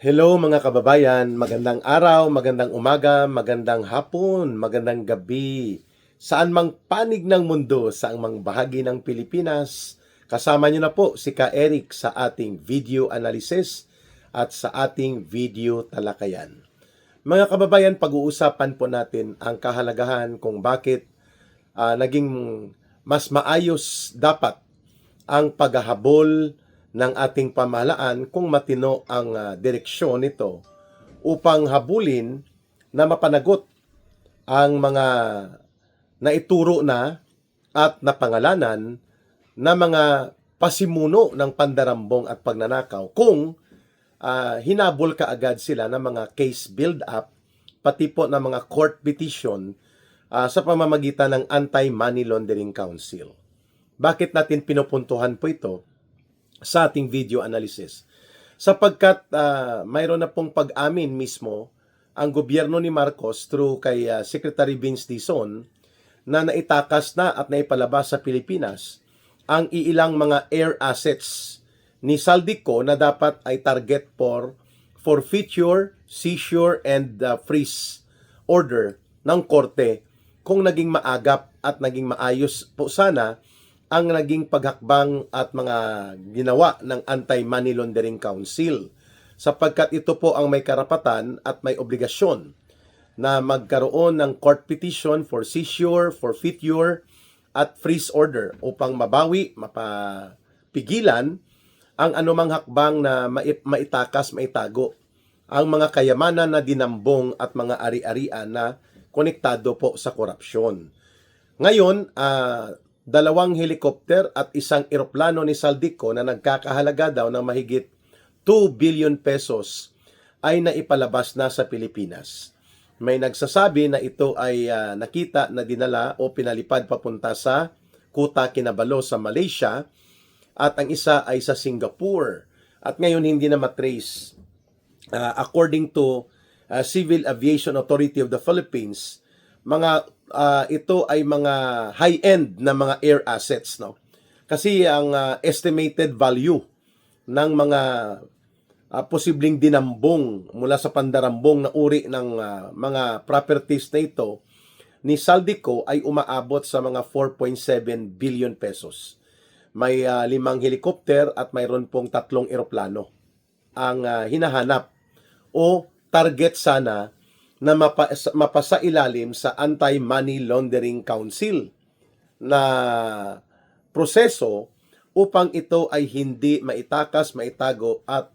Hello mga kababayan, magandang araw, magandang umaga, magandang hapon, magandang gabi. Saan mang panig ng mundo, saang mang bahagi ng Pilipinas, kasama niyo na po si Ka Eric sa ating video analysis at sa ating video talakayan. Mga kababayan, pag-uusapan po natin ang kahalagahan kung bakit naging mas maayos dapat ang paghahabol ng ating pamahalaan kung matino ang direksyon nito upang habulin na mapanagot ang mga naituro na at napangalanan na mga pasimuno ng pandarambong at pagnanakaw kung hinabol kaagad sila ng mga case build-up pati po ng mga court petition sa pamamagitan ng Anti-Money Laundering Council. Bakit natin pinupuntuhan po ito sa ating video analysis? Sapagkat mayroon na pong pag-amin mismo ang gobyerno ni Marcos through kay Secretary Vince Dizon na naitakas na at naipalabas sa Pilipinas ang iilang mga air assets ni Saldico na dapat ay target for forfeiture, seizure, and freeze order ng korte kung naging maagap at naging maayos po sana ang naging paghakbang at mga ginawa ng Anti-Money Laundering Council, sapagkat ito po ang may karapatan at may obligasyon na magkaroon ng court petition for seizure, forfeiture, at freeze order upang mabawi, mapapigilan ang anumang hakbang na maitakas, maitago ang mga kayamanan na dinambong at mga ari-arian na konektado po sa korupsyon. Ngayon, dalawang helicopter at isang eroplano ni Saldico na nagkakahalaga daw ng mahigit 2 billion pesos ay naipalabas na sa Pilipinas. May nagsasabi na ito ay nakita na dinala o pinalipad papunta sa Kuta Kinabalu sa Malaysia at ang isa ay sa Singapore. At ngayon hindi na matrace. According to Civil Aviation Authority of the Philippines, ito ay mga high-end na mga air assets, no? Kasi ang estimated value ng mga posibleng dinambong mula sa pandarambong na uri ng mga properties na ito ni Saldico ay umaabot sa mga 4.7 billion pesos. May 5 helicopter at mayroon pong 3 eroplano ang hinahanap o target sana na mapasailalim sa Anti-Money Laundering Council na proseso upang ito ay hindi maitakas, maitago at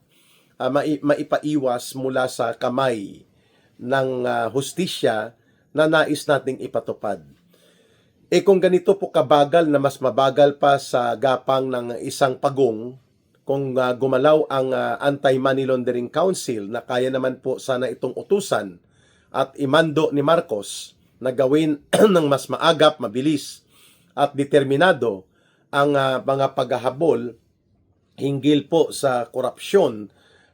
maipaiwas mula sa kamay ng hustisya na nais nating ipatupad. Kung ganito po kabagal na mas mabagal pa sa gapang ng isang pagong, kung gumalaw ang Anti-Money Laundering Council na kaya naman po sana itong utusan at imando ni Marcos na gawin ng mas maagap, mabilis at determinado ang mga paghahabol hinggil po sa korupsyon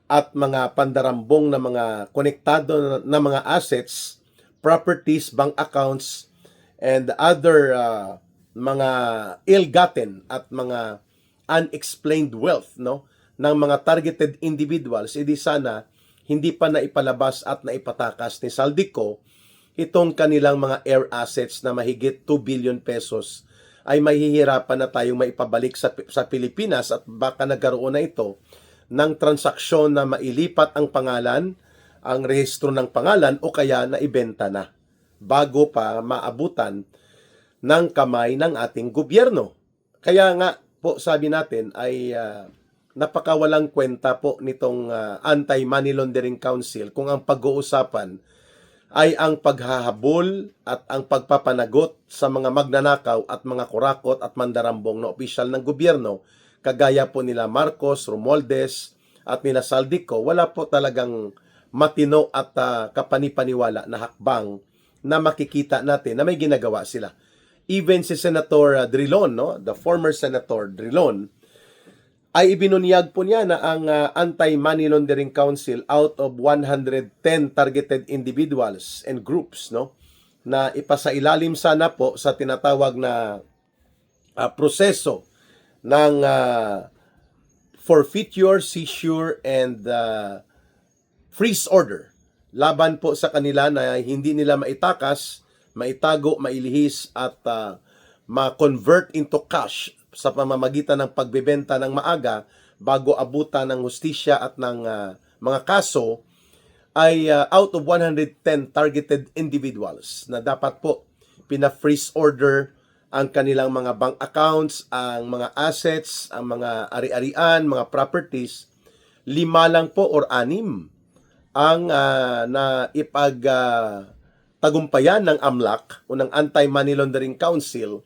at mga pandarambong na mga konektado na mga assets, properties, bank accounts, and other mga ill-gotten at mga unexplained wealth, no, ng mga targeted individuals, edi sana hindi pa naipalabas at naipatakas ni Saldico itong kanilang mga air assets na mahigit 2 billion pesos ay mahihirapan na tayong maipabalik sa Pilipinas at baka nagkaroon na ito ng transaksyon na mailipat ang pangalan, ang rehistro ng pangalan o kaya na ibenta na bago pa maabutan ng kamay ng ating gobyerno. Kaya nga po sabi natin ay napakawalang kwenta po nitong Anti-Money Laundering Council kung ang pag-uusapan ay ang paghahabol at ang pagpapanagot sa mga magnanakaw at mga kurakot at mandarambong na opisyal ng gobyerno kagaya po nila Marcos, Romualdez at nila Saldico. Wala po talagang matino at kapanipaniwala na hakbang na makikita natin na may ginagawa sila. Even si Senator Drilon, no, the former Senator Drilon, ay ibinunyag po niya na ang Anti-Money Laundering Council out of 110 targeted individuals and groups, no, na ipasailalim sana po sa tinatawag na proseso ng forfeiture, seizure, and freeze order laban po sa kanila na hindi nila maitakas, maitago, mailihis at ma-convert into cash sa pamamagitan ng pagbebenta ng maaga bago abutan ng hustisya at ng mga kaso ay out of 110 targeted individuals na dapat po pina-freeze order ang kanilang mga bank accounts, ang mga assets, ang mga ari-arian, mga properties. 5 lang po or 6 ang na tagumpayan ng AMLAC o ng Anti-Money Laundering Council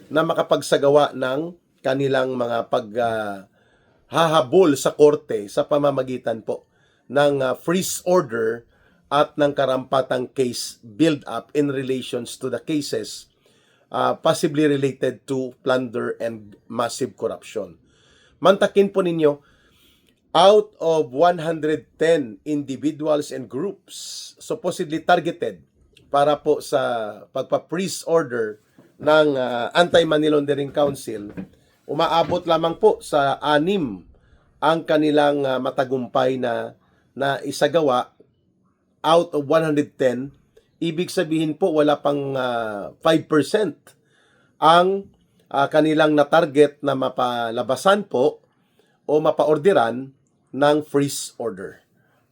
na makapagsagawa ng kanilang mga paghahabol sa korte sa pamamagitan po ng freeze order at ng karampatang case build-up in relations to the cases possibly related to plunder and massive corruption. Mantakin po ninyo, out of 110 individuals and groups supposedly targeted para po sa pagpa-freeze order ng Anti-Money Laundering Council, umaabot lamang po sa 6 ang kanilang matagumpay na isagawa out of 110. Ibig sabihin po wala pang 5% ang kanilang na-target na mapalabasan po o mapaorderan ng freeze order.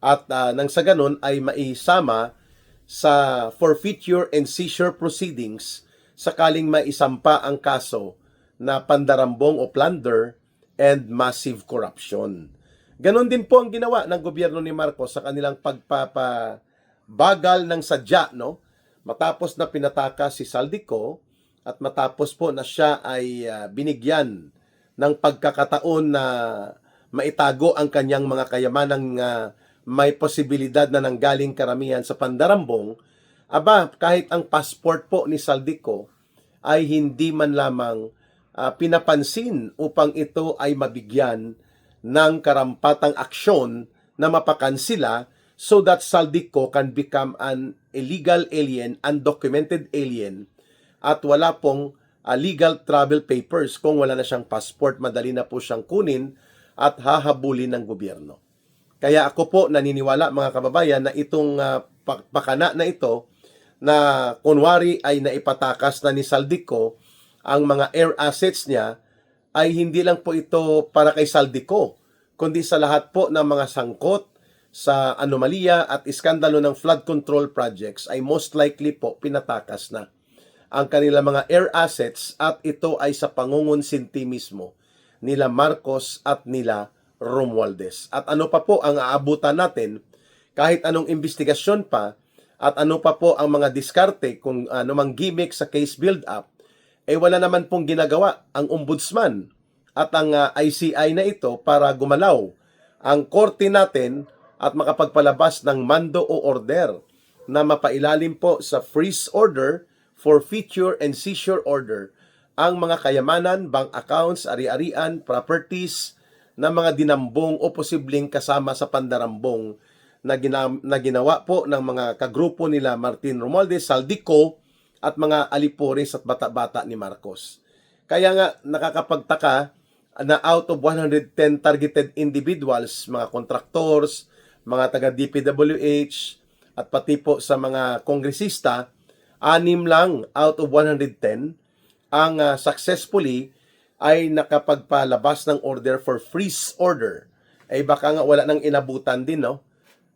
At nang sa ganun ay maisama sa forfeiture and seizure proceedings sakaling maisampa ang kaso na pandarambong o plunder and massive corruption. Ganon din po ang ginawa ng gobyerno ni Marcos sa kanilang pagpapabagal ng sadya, no? Matapos na pinatakas si Saldico at matapos po na siya ay binigyan ng pagkakataon na maitago ang kanyang mga kayamanang may posibilidad na nanggaling karamihan sa pandarambong, kahit ang passport po ni Saldico ay hindi man lamang pinapansin upang ito ay mabigyan ng karampatang aksyon na mapakansila so that Saldico can become an illegal alien, undocumented alien, at wala pong legal travel papers. Kung wala na siyang passport, madali na po siyang kunin at hahabulin ng gobyerno. Kaya ako po naniniwala, mga kababayan, na itong pakana na ito na kunwari ay naipatakas na ni Saldico ang mga air assets niya, ay hindi lang po ito para kay Saldico, kundi sa lahat po ng mga sangkot sa anomalya at iskandalo ng flood control projects ay most likely po pinatakas na ang kanilang mga air assets, at ito ay sa pangungunsinti mismo nila Marcos at nila Romualdez. At ano pa po ang aabutan natin kahit anong investigasyon pa at ano pa po ang mga diskarte kung anumang gimmick sa case build-up, wala naman pong ginagawa ang ombudsman at ang ICI na ito para gumalaw ang korte natin at makapagpalabas ng mando o order na mapailalim po sa freeze order, forfeiture and seizure order ang mga kayamanan, bank accounts, ari-arian, properties na mga dinambong o posibleng kasama sa pandarambong na ginawa po ng mga kagrupo nila Martin Romualdez, Saldico at mga alipores at bata-bata ni Marcos. Kaya nga nakakapagtaka na out of 110 targeted individuals, mga contractors, mga taga-DPWH at pati po sa mga kongresista, 6 lang out of 110 ang successfully ay nakapagpalabas ng order for freeze order. Baka nga wala nang inabutan din, no?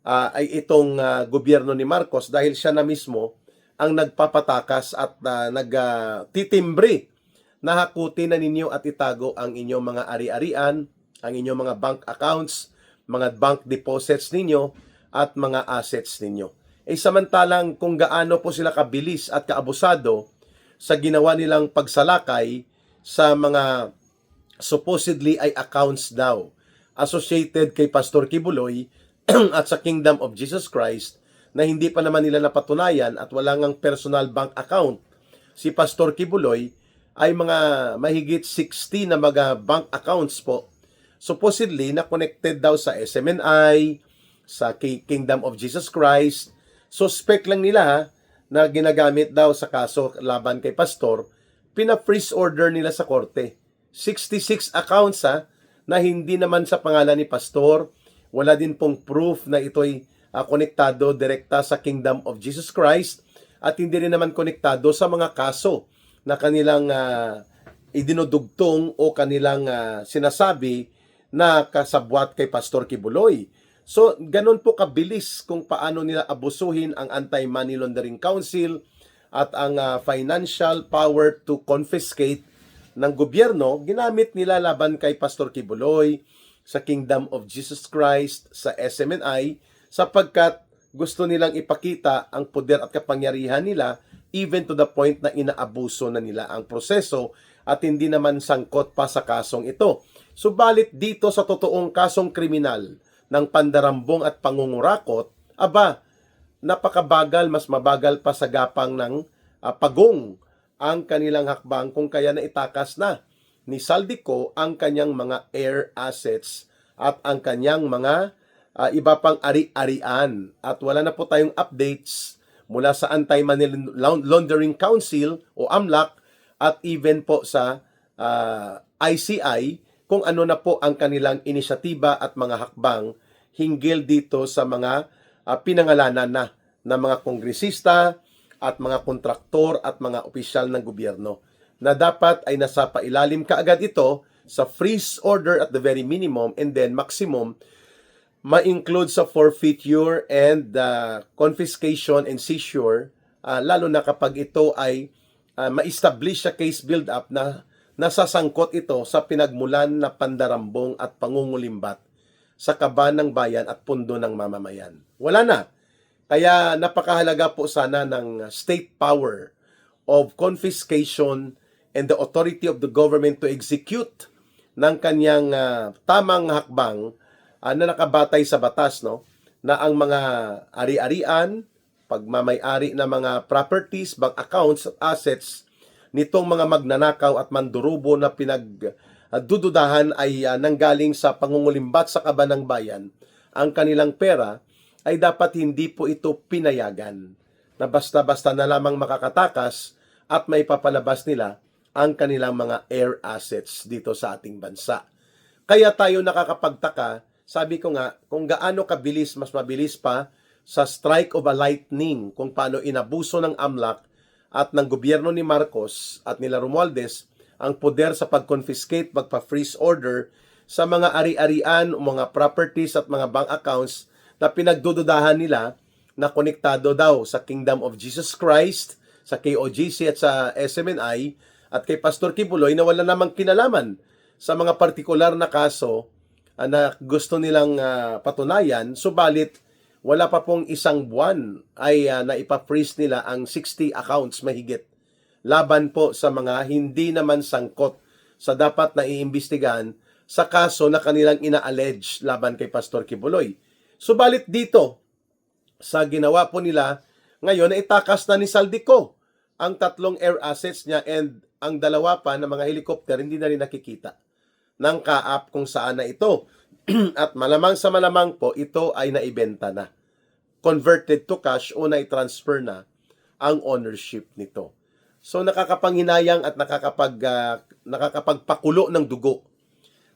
Ay itong gobyerno ni Marcos dahil siya na mismo ang nagpapatakas at nagtitimbre na hakutin na ninyo at itago ang inyong mga ari-arian, ang inyong mga bank accounts, mga bank deposits ninyo at mga assets ninyo. Samantalang kung gaano po sila kabilis at kaabusado sa ginawa nilang pagsalakay sa mga supposedly ay accounts daw associated kay Pastor Kibuloy at sa Kingdom of Jesus Christ na hindi pa naman nila napatunayan at wala ngang personal bank account si Pastor Kibuloy, ay mga mahigit 60 na mga bank accounts po supposedly na connected daw sa SMNI, sa Kingdom of Jesus Christ. Suspect lang nila na ginagamit daw sa kaso laban kay Pastor, pina-freeze order nila sa korte. 66 accounts na hindi naman sa pangalan ni Pastor. Wala din pong proof na ito'y konektado direkta sa Kingdom of Jesus Christ at hindi rin naman konektado sa mga kaso na kanilang idinudugtong o kanilang sinasabi na kasabwat kay Pastor Kibuloy. So, ganun po kabilis kung paano nila abusuhin ang Anti-Money Laundering Council at ang financial power to confiscate ng gobyerno, ginamit nila laban kay Pastor Kibuloy, sa Kingdom of Jesus Christ, sa SMNI, sapagkat gusto nilang ipakita ang poder at kapangyarihan nila even to the point na inaabuso na nila ang proseso at hindi naman sangkot pa sa kasong ito. Subalit dito sa totoong kasong kriminal ng pandarambong at pangungurakot, napakabagal, mas mabagal pa sa gapang ng pagong ang kanilang hakbang kung kaya na itakas na ni Saldico ang kanyang mga air assets at ang kanyang mga iba pang ari-arian. At wala na po tayong updates mula sa Anti-Money Laundering Council o AMLAC at even po sa ICI kung ano na po ang kanilang inisyatiba at mga hakbang hinggil dito sa mga pinangalanan na ng mga kongresista at mga kontraktor at mga opisyal ng gobyerno na dapat ay nasa pailalim kaagad ito sa freeze order at the very minimum and then maximum ma-include sa forfeiture and confiscation and seizure lalo na kapag ito ay ma-establish sa case build-up na nasasangkot ito sa pinagmulan na pandarambong at pangungulimbat sa kaban ng bayan at pundo ng mamamayan. Wala na. Kaya napakahalaga po sana ng state power of confiscation and the authority of the government to execute ng kanyang tamang hakbang na nakabatay sa batas, no, na ang mga ari-arian, pagmamay-ari ng mga properties, bank accounts at assets nitong mga magnanakaw at mandurubo na pinagdududahan ay nanggaling sa pangungulimbat sa kaban ng bayan, ang kanilang pera ay dapat hindi po ito pinayagan na basta-basta na lamang makakatakas at may papalabas nila ang kanilang mga air assets dito sa ating bansa. Kaya tayo nakakapagtaka, sabi ko nga, kung gaano kabilis, mas mabilis pa sa strike of a lightning kung paano inabuso ng AMLAC at ng gobyerno ni Marcos at nila Romualdez ang poder sa pag-confiscate, magpa-freeze order sa mga ari-arian o mga properties at mga bank accounts na pinagdududahan nila na konektado daw sa Kingdom of Jesus Christ, sa KOGC at sa SMNI at kay Pastor Kibuloy na wala namang kinalaman sa mga partikular na kaso na gusto nilang patunayan, subalit wala pa pong isang buwan ay naipa-freeze nila ang 60 accounts mahigit laban po sa mga hindi naman sangkot sa dapat na iimbestigahan sa kaso na kanilang ina-allege laban kay Pastor Kibuloy. Subalit dito, sa ginawa po nila, ngayon na itakas na ni Saldico ang 3 air assets niya and ang 2 pa na mga helicopter hindi na rin nakikita ng kaap kung saan na ito. At malamang sa malamang po, ito ay naibenta na. Converted to cash o na-transfer na ang ownership nito. So nakakapanghinayang at nakakapagpakulo ng dugo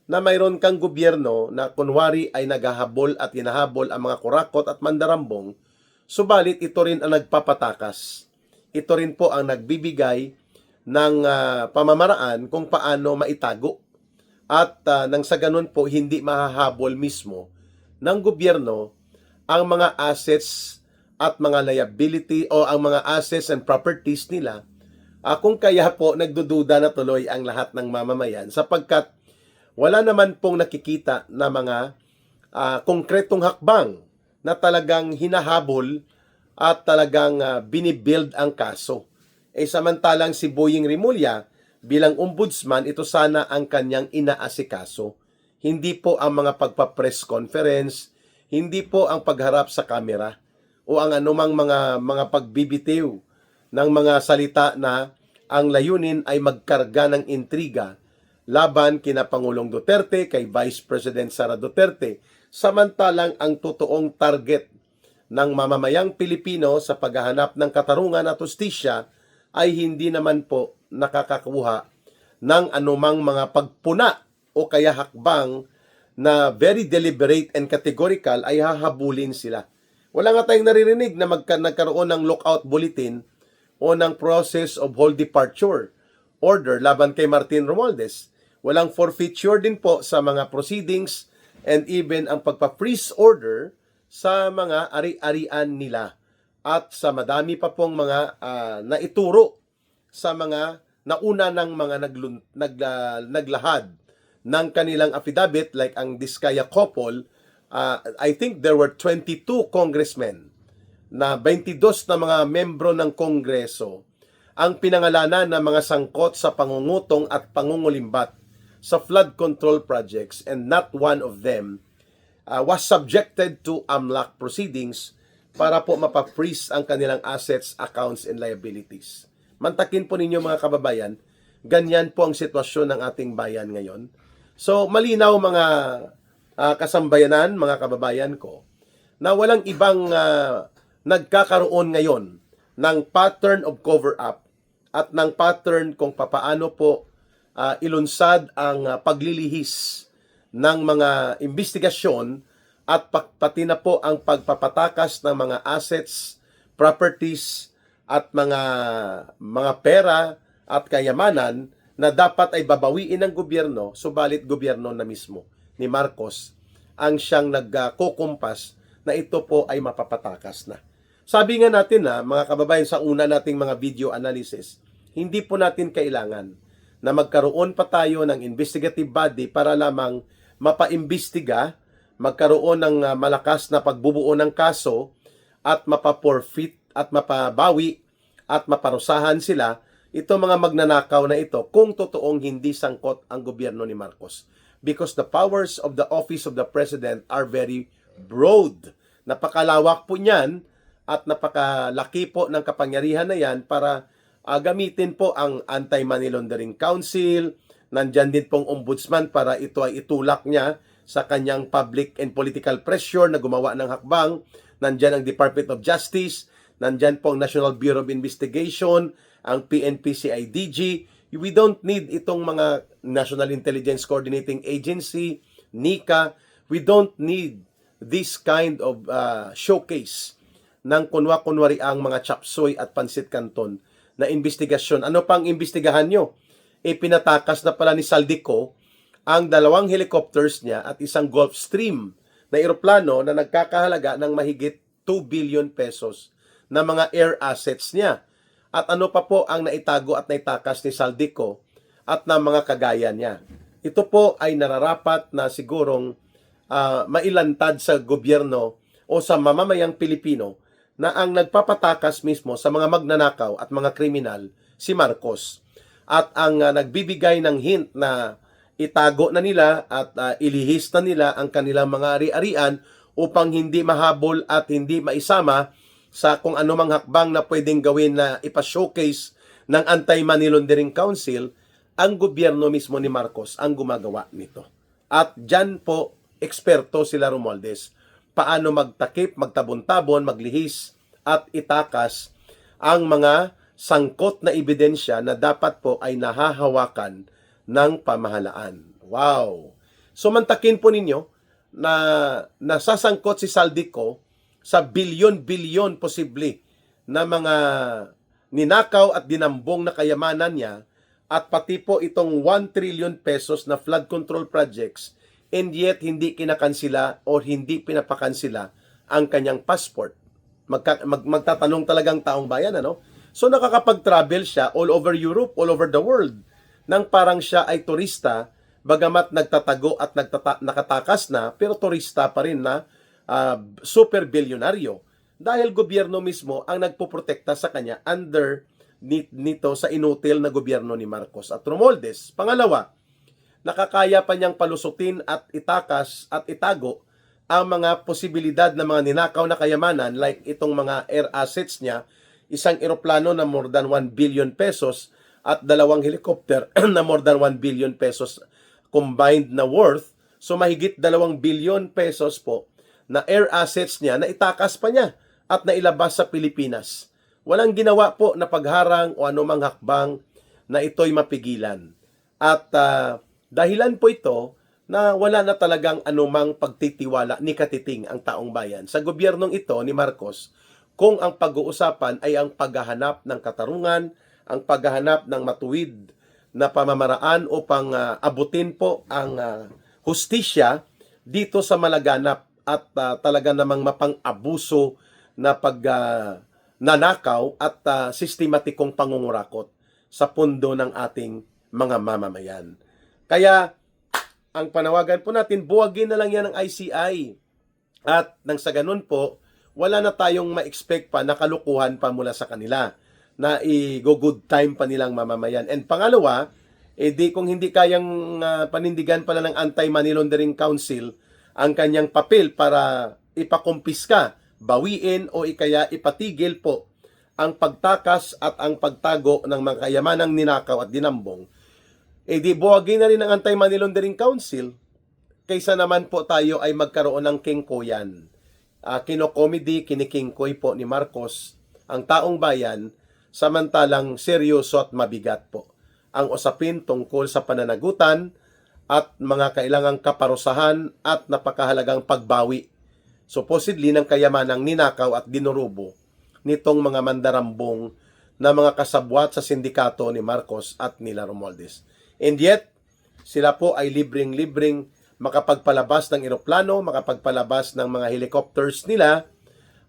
na mayroon kang gobyerno na kunwari ay naghahabol at hinahabol ang mga kurakot at mandarambong, subalit ito rin ang nagpapatakas. Ito rin po ang nagbibigay ng pamamaraan kung paano maitago. At nang sa ganun po, hindi mahahabol mismo ng gobyerno ang mga assets at mga liability o ang mga assets and properties nila. Kung kaya po, nagdududa na tuloy ang lahat ng mamamayan sapagkat wala naman pong nakikita na mga konkretong hakbang na talagang hinahabol at talagang binibuild ang kaso. Samantalang si Boying Rimulya bilang ombudsman, ito sana ang kanyang inaasikaso. Hindi po ang mga pagpa-press conference, hindi po ang pagharap sa kamera o ang anumang mga pagbibitiw ng mga salita na ang layunin ay magkarga ng intriga laban kina Pangulong Duterte, kay Vice President Sara Duterte, samantalang ang totoong target ng mamamayang Pilipino sa paghahanap ng katarungan at hustisya ay hindi naman po nakakakuha ng anumang mga pagpuna o kaya hakbang na very deliberate and categorical ay hahabulin sila. Wala nga tayong naririnig na nagkaroon ng lockout bulletin o ng process of whole departure order laban kay Martin Romualdez. Walang forfeiture din po sa mga proceedings and even ang pagpa-freeze order sa mga ari-arian nila at sa madami pa pong mga naituro sa mga nauna ng mga naglahad ng kanilang affidavit like ang Diskaya couple. I think there were 22 congressmen na 22 na mga membro ng Kongreso ang pinangalanan ng mga sangkot sa pangungutong at pangungulimbat sa flood control projects, and not one of them was subjected to AMLAC proceedings para po mapa-freeze ang kanilang assets, accounts, and liabilities. Mantakin po ninyo mga kababayan, ganyan po ang sitwasyon ng ating bayan ngayon. So malinaw mga kasambayanan, mga kababayan ko, na walang ibang nagkakaroon ngayon ng pattern of cover-up at ng pattern kung papaano po ilunsad ang paglilihis ng mga investigasyon at pati na po ang pagpapatakas ng mga assets, properties at mga pera at kayamanan na dapat ay babawiin ng gobyerno, subalit gobyerno na mismo ni Marcos ang siyang nagkukumpas na ito po ay mapapatakas na. Sabi nga natin mga kababayan sa una nating mga video analysis, hindi po natin kailangan na magkaroon pa tayo ng investigative body para lamang mapaimbestiga, magkaroon ng malakas na pagbubuo ng kaso at mapaporfeit at mapabawi at maparusahan sila ito mga magnanakaw na ito kung totoong hindi sangkot ang gobyerno ni Marcos. Because the powers of the office of the president are very broad. Napakalawak po niyan at napakalaki po ng kapangyarihan na yan para gamitin po ang Anti-Money Laundering Council. Nandyan din pong ombudsman para ito ay itulak niya sa kanyang public and political pressure na gumawa ng hakbang. Nandyan ang Department of Justice, nandyan po ang National Bureau of Investigation, ang PNP-CIDG. We don't need itong mga National Intelligence Coordinating Agency, NICA. We don't need this kind of showcase ng kunwa-kunwari ang mga chapsoy at pansit canton na investigasyon. Ano pang imbestigahan nyo? Pinatakas na pala ni Saldico ang 2 helicopters niya at isang Gulfstream na eroplano na nagkakahalaga ng mahigit 2 billion pesos na mga air assets niya. At ano pa po ang naitago at naitakas ni Saldico at ng mga kagaya niya. Ito po ay nararapat na sigurong mailantad sa gobyerno o sa mamamayang Pilipino na ang nagpapatakas mismo sa mga magnanakaw at mga kriminal si Marcos. At ang nagbibigay ng hint na itago na nila at ilihis na nila ang kanilang mga ari-arian upang hindi mahabol at hindi maisama sa kung anumang hakbang na pwedeng gawin na ipa-showcase ng Anti-Money Laundering Council, ang gobyerno mismo ni Marcos ang gumagawa nito. At dyan po, eksperto sila Romualdez. Paano magtakip, magtabon-tabon, maglihis at itakas ang mga sangkot na ebidensya na dapat po ay nahahawakan ng pamahalaan. Wow! So mantakin po ninyo na nasasangkot si Saldico sa bilyon-bilyon posible na mga ninakaw at dinambong na kayamanan niya at pati po itong 1 trillion pesos na flood control projects, and yet hindi kinakansila o hindi pinapakansila ang kanyang passport. Magtatanong talagang taong bayan, ano? So nakakapag-travel siya all over Europe, all over the world, nang parang siya ay turista, bagamat nagtatago at nakatakas na, pero turista pa rin na super bilyonaryo. Dahil gobyerno mismo ang nagpoprotekta sa kanya under nito sa inutil na gobyerno ni Marcos at Romualdez. Pangalawa, nakakaya pa niyang palusutin at itakas at itago ang mga posibilidad ng mga ninakaw na kayamanan like itong mga air assets niya, isang eroplano na more than 1 billion pesos at 2 helicopter na more than 1 billion pesos combined na worth. So mahigit 2 billion pesos po na air assets niya na itakas pa niya at nailabas sa Pilipinas. Walang ginawa po na pagharang o anumang hakbang na ito'y mapigilan. At dahilan po ito na wala na talagang anumang pagtitiwala ni katiting ang taong bayan sa gobyernong ito ni Marcos kung ang pag-uusapan ay ang paghahanap ng katarungan, ang paghahanap ng matuwid na pamamaraan upang abutin po ang hustisya dito sa malaganap at talaga namang mapang-abuso na nanakaw at sistematikong pangungurakot sa pundo ng ating mga mamamayan. Kaya ang panawagan po natin, buwagin na lang yan ng ICI. At nang sa ganun po, wala na tayong ma-expect pa na kalukuhan pa mula sa kanila na i-go-good time pa nilang mamamayan. And pangalawa, kung hindi kayang panindigan pala ng Anti-Money Laundering Council ang kanyang papel para ipakumpiska, bawiin o ikaya ipatigil po ang pagtakas at ang pagtago ng mga kayamanang ninakaw at dinambong, buwagin na rin ng Anti-Money Laundering Council kaysa naman po tayo ay magkaroon ng kingkoyan. Kinokomedy, kinikingkoy po ni Marcos ang taong bayan, samantalang seryoso at mabigat po ang usapin tungkol sa pananagutan at mga kailangang kaparusahan at napakahalagang pagbawi supposedly ng kayamanang ninakaw at dinurubo nitong mga mandarambong na mga kasabwat sa sindikato ni Marcos at nila Romualdez. And yet, sila po ay libreng-libreng makapagpalabas ng eroplano, makapagpalabas ng mga helicopters nila,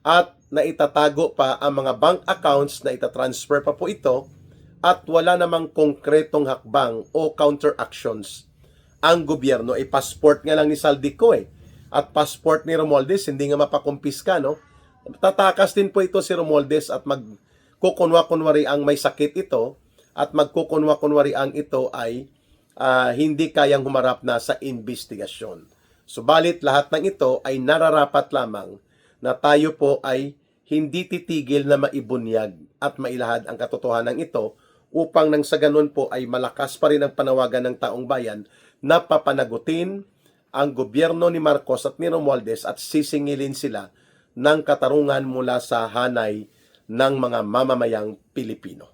at naitatago pa ang mga bank accounts na itatransfer pa po ito, at wala namang konkretong hakbang o counteractions. Ang gobyerno ay passport nga lang ni Saldico at passport ni Romualdez, hindi nga mapakumpiska, no? Tatakas din po ito si Romualdez at magkukunwa-kunwari ang may sakit ito at magkukunwa-kunwari ang ito ay hindi kayang humarap na sa investigasyon. Subalit lahat ng ito ay nararapat lamang na tayo po ay hindi titigil na maibunyag at mailahad ang katotohanan ito upang nang sa ganun po ay malakas pa rin ang panawagan ng taong bayan na papanagutin ang gobyerno ni Marcos at ni Romualdez at sisingilin sila ng katarungan mula sa hanay ng mga mamamayang Pilipino.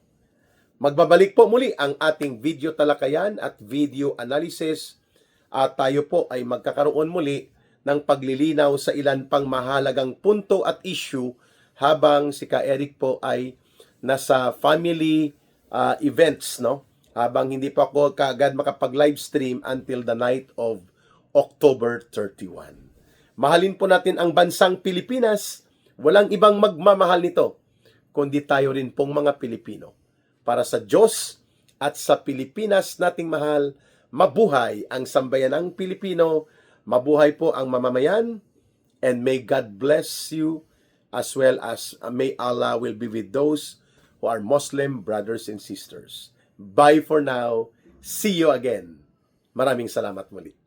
Magbabalik po muli ang ating video talakayan at video analysis at tayo po ay magkakaroon muli ng paglilinaw sa ilan pang mahalagang punto at issue habang si Ka Eric po ay nasa family events, no? Habang hindi pa ako kaagad makapag-livestream until the night of October 31. Mahalin po natin ang bansang Pilipinas. Walang ibang magmamahal nito, kundi tayo rin pong mga Pilipino. Para sa Diyos at sa Pilipinas nating mahal, mabuhay ang sambayanang Pilipino, mabuhay po ang mamamayan, and may God bless you as well as may Allah will be with those who are Muslim brothers and sisters. Bye for now. See you again. Maraming salamat muli.